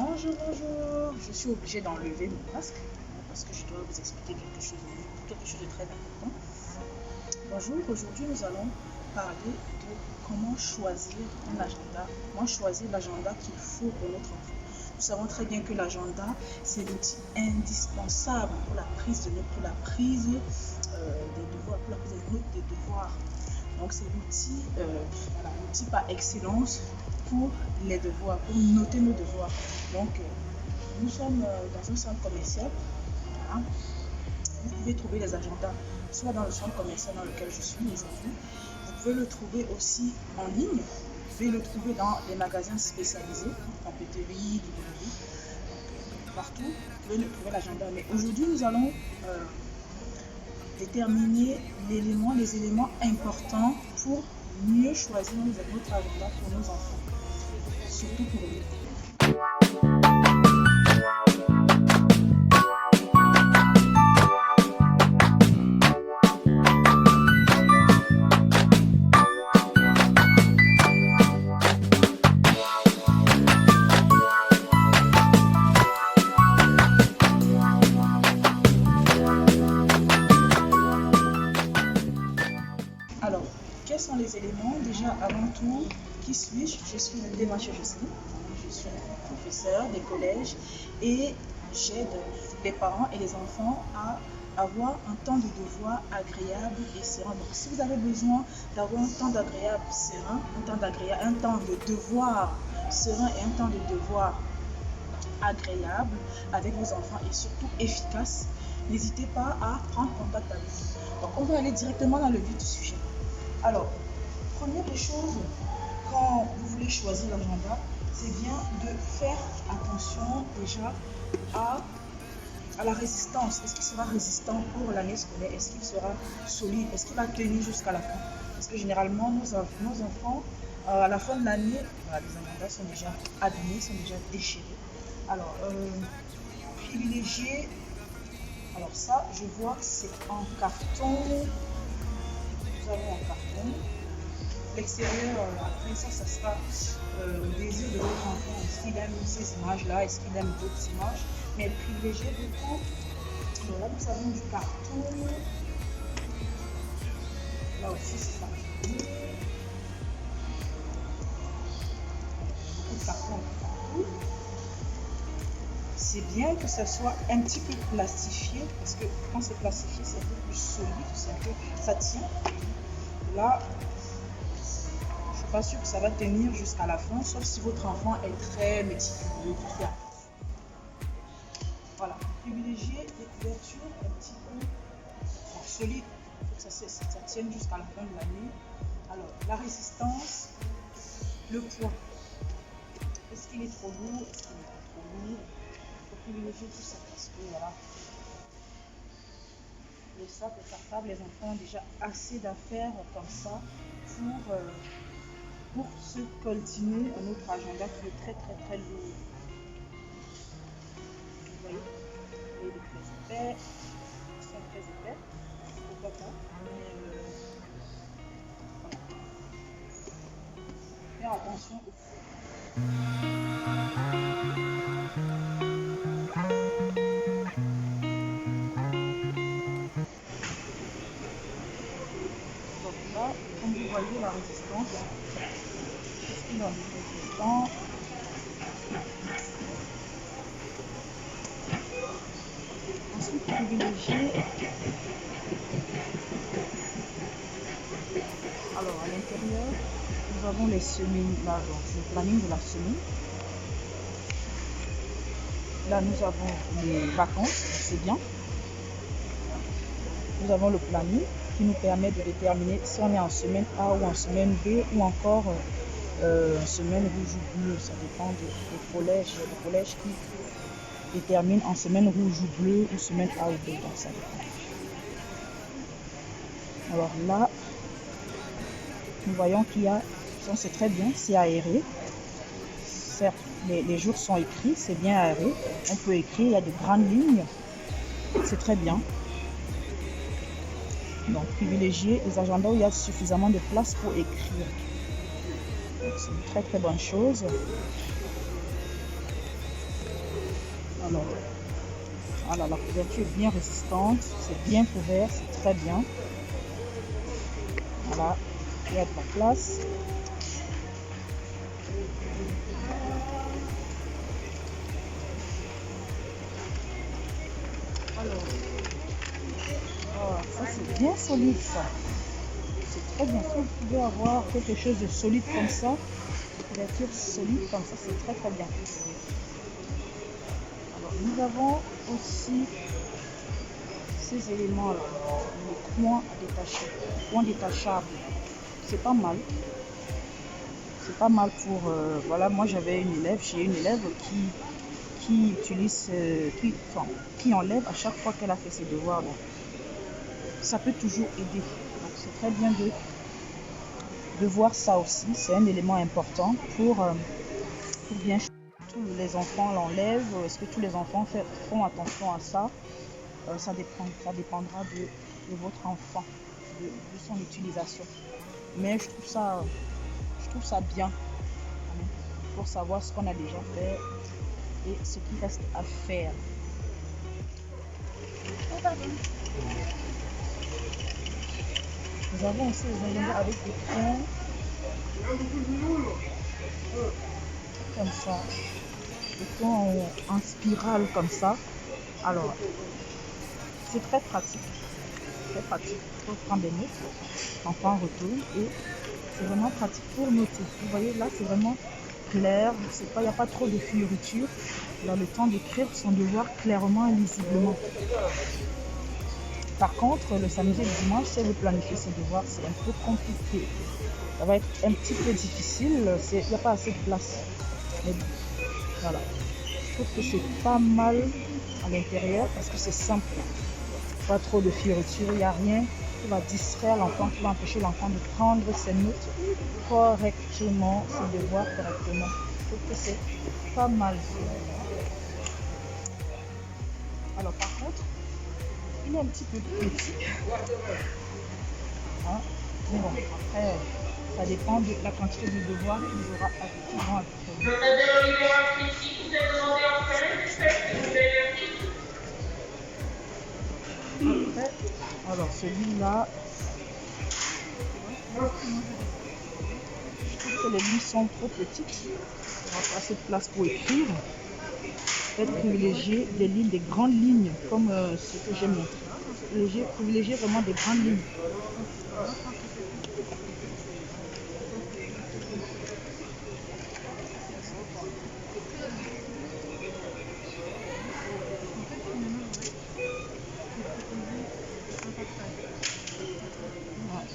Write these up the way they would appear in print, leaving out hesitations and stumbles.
Bonjour, bonjour. Je suis obligée d'enlever mon masque parce que je dois vous expliquer quelque chose de très important. Bonjour, aujourd'hui nous allons parler de comment choisir un agenda, comment choisir l'agenda qu'il faut pour notre enfant. Nous savons très bien que l'agenda, c'est l'outil indispensable pour la prise de notes, pour la prise des devoirs, pour la prise des notes des devoirs. Donc c'est l'outil par excellence pour les devoirs, pour noter nos devoirs. Donc nous sommes dans un centre commercial. Hein. Vous pouvez trouver les agendas soit dans le centre commercial dans lequel je suis aujourd'hui. Vous pouvez le trouver aussi en ligne. Vous pouvez le trouver dans les magasins spécialisés, papeterie, librairie, partout. Vous pouvez trouver l'agenda. Mais aujourd'hui, nous allons déterminer les éléments importants pour mieux choisir notre agenda pour nos enfants, surtout pour eux. Alors, quels sont les éléments? Déjà, avant tout, qui suis-je? Je suis Déma Jocelyne. Je suis professeure des collèges et j'aide les parents et les enfants à avoir un temps de devoir agréable et serein. Donc, si vous avez besoin d'avoir un temps d'agréable serein, un temps de devoir serein et un temps de devoir agréable avec vos enfants et surtout efficace, n'hésitez pas à prendre contact avec nous. Donc, on va aller directement dans le vif du sujet. Alors, première des choses, quand vous voulez choisir l'agenda, c'est bien de faire attention déjà à la résistance. Est-ce qu'il sera résistant pour l'année scolaire? Est-ce qu'il sera solide? Est-ce qu'il va tenir jusqu'à la fin? Parce que généralement, nos enfants, à la fin de l'année, les agendas sont déjà abîmés, sont déjà déchirés. Alors, privilégier, alors ça, je vois que c'est en carton. Nous avons en carton. L'extérieur, après ça sera le désir de votre enfant. Est-ce qu'il aime ces images-là? Est-ce qu'il aime d'autres images? Mais privilégiez beaucoup. Alors là, nous avons du carton. Là aussi, c'est ça. Beaucoup de carton partout. C'est bien que ça soit un petit peu plastifié, parce que quand c'est plastifié, c'est un peu plus solide, ça tient. Là, je ne suis pas sûre que ça va tenir jusqu'à la fin, sauf si votre enfant est très méticuleux. Voilà, privilégiez les couvertures un petit peu solides, pour que ça tienne jusqu'à la fin de l'année. Alors, la résistance, le poids. Est-ce qu'il est trop lourd? Est-ce qu'il n'est pas trop lourd? Il faut privilégier tout ça parce que voilà. Le sac, le cartable, les enfants ont déjà assez d'affaires comme ça pour se coltiner un autre agenda qui est très très très lourd. Vous voyez, il est très épais, ils sont très épais, pourquoi pas. Voilà. Faire attention au feu. Comme vous voyez la résistance, est-ce qu'il est résistant? Ensuite, privilégier. Alors à l'intérieur, nous avons les semaines, là, donc le planning de la semaine. Là, nous avons les vacances, c'est bien. Nous avons le planning qui nous permet de déterminer si on est en semaine A ou en semaine B ou encore en semaine rouge ou bleu. Ça dépend des collèges. Les collèges qui déterminent en semaine rouge ou bleu ou semaine A ou B. Donc ça dépend. Alors là, nous voyons qu'il y a, c'est très bien, c'est aéré. Certes, les jours sont écrits, c'est bien aéré. On peut écrire, il y a de grandes lignes. C'est très bien. Donc, privilégier les agendas où il y a suffisamment de place pour écrire. C'est une très très bonne chose. Alors, voilà, la couverture est bien résistante, c'est bien couvert, c'est très bien. Voilà, il y a de la place. Alors, ça c'est bien solide ça. C'est très bien. Si vous pouvez avoir quelque chose de solide comme ça, une couverture solide comme ça, c'est très très bien. Alors, nous avons aussi ces éléments là, les coins détachés, coins détachables. C'est pas mal. C'est pas mal pour voilà, moi j'ai une élève qui utilise qui enlève à chaque fois qu'elle a fait ses devoirs. Donc, ça peut toujours aider. Donc c'est très bien de voir ça aussi. C'est un élément important pour bien. Tous les enfants l'enlèvent. Est-ce que tous les enfants feront attention à ça? Ça dépendra de votre enfant, de son utilisation. Mais je trouve ça bien pour savoir ce qu'on a déjà fait et ce qui reste à faire. Nous avons aussi les ingénieurs avec des crayons comme ça, des crayons en spirale comme ça. Alors, c'est très pratique. Très pratique pour prendre des notes. Enfant retourne et c'est vraiment pratique pour noter. Vous voyez là, c'est vraiment clair. Il n'y a pas trop de fioritures. Il a le temps d'écrire son devoir clairement et lisiblement. Par contre, le samedi et le dimanche, si vous planifiez ses devoirs, c'est un peu compliqué. Ça va être un petit peu difficile. Il n'y a pas assez de place. Mais bon, voilà. Je trouve que c'est pas mal à l'intérieur parce que c'est simple. Pas trop de fioritures, il n'y a rien qui va distraire l'enfant, qui va empêcher l'enfant de prendre ses notes correctement, ses devoirs correctement. Je trouve que c'est pas mal. Alors par contre, il est un petit peu petit. Hein? Mais bon, après, ça dépend de la quantité de devoirs qu'ils auront avec eux. Après, alors celui-là, je trouve que les lignes sont trop petites. Il n'y aura pas assez de place pour écrire. Peut-être privilégier des lignes, des grandes lignes, comme ce que j'ai montré. Privilégier vraiment des grandes lignes.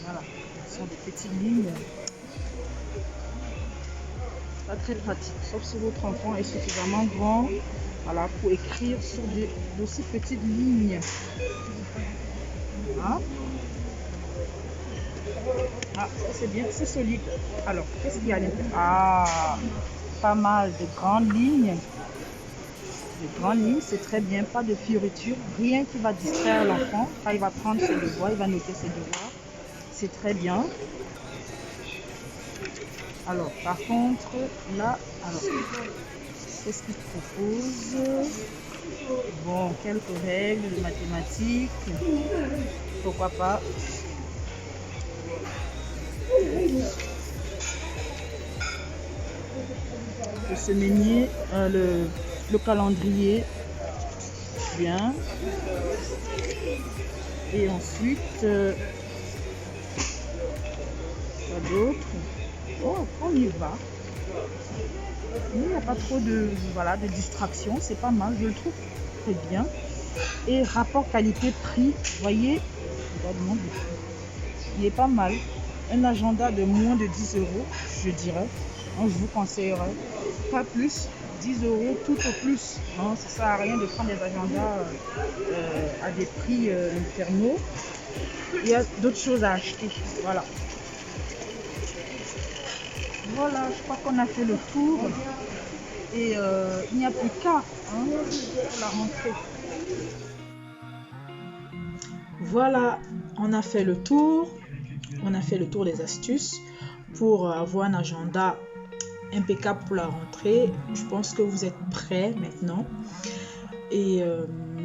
Voilà, ce sont des petites lignes. Pas très pratique, sauf si votre enfant est suffisamment grand, voilà, pour écrire sur d'aussi petites lignes. Hein? Ah, c'est bien, c'est solide. Alors, qu'est-ce qu'il y a à l'intérieur? Ah, pas mal de grandes lignes. De grandes lignes, c'est très bien, pas de fioritures, rien qui va distraire l'enfant. Quand il va prendre ses devoirs, il va noter ses devoirs. C'est très bien. Alors, par contre, là, alors, qu'est-ce qu'il propose? Bon, quelques règles de mathématiques. Pourquoi pas? Le semainier, le calendrier. Bien. Et ensuite, quoi d'autre? Oh, on y va. Il n'y a pas trop de distraction, c'est pas mal, je le trouve très bien. Et rapport qualité-prix, vous voyez, il est pas mal. Un agenda de moins de 10 €, je dirais. Donc, je vous conseillerais, pas plus, 10 € tout au plus. Non, ça sert à rien de prendre des agendas à des prix infernaux. Il y a d'autres choses à acheter. Voilà. Voilà, je crois qu'on a fait le tour et il n'y a plus qu'à pour la rentrée. Voilà, on a fait le tour. On a fait le tour des astuces pour avoir un agenda impeccable pour la rentrée. Je pense que vous êtes prêts maintenant. Et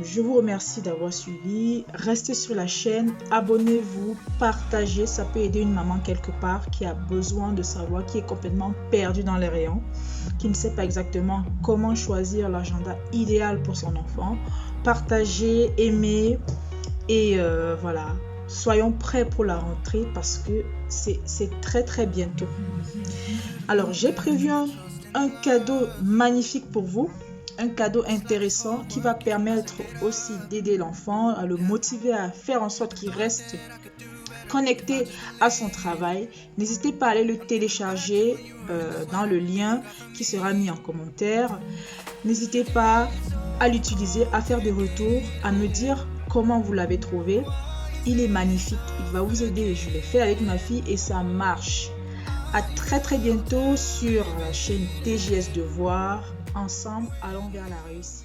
je vous remercie d'avoir suivi. Restez sur la chaîne, abonnez-vous, partagez. Ça peut aider une maman quelque part qui a besoin de savoir, qui est complètement perdue dans les rayons, qui ne sait pas exactement comment choisir l'agenda idéal pour son enfant. Partagez, aimez et voilà. Soyons prêts pour la rentrée parce que c'est très très bientôt. Alors j'ai prévu un cadeau magnifique pour vous. Un cadeau intéressant qui va permettre aussi d'aider l'enfant, à le motiver à faire en sorte qu'il reste connecté à son travail. N'hésitez pas à aller le télécharger dans le lien qui sera mis en commentaire. N'hésitez pas à l'utiliser, à faire des retours, à me dire comment vous l'avez trouvé. Il est magnifique, il va vous aider. Je l'ai fait avec ma fille et ça marche. À très très bientôt sur la chaîne TJS Devoir. Ensemble, allons vers la réussite.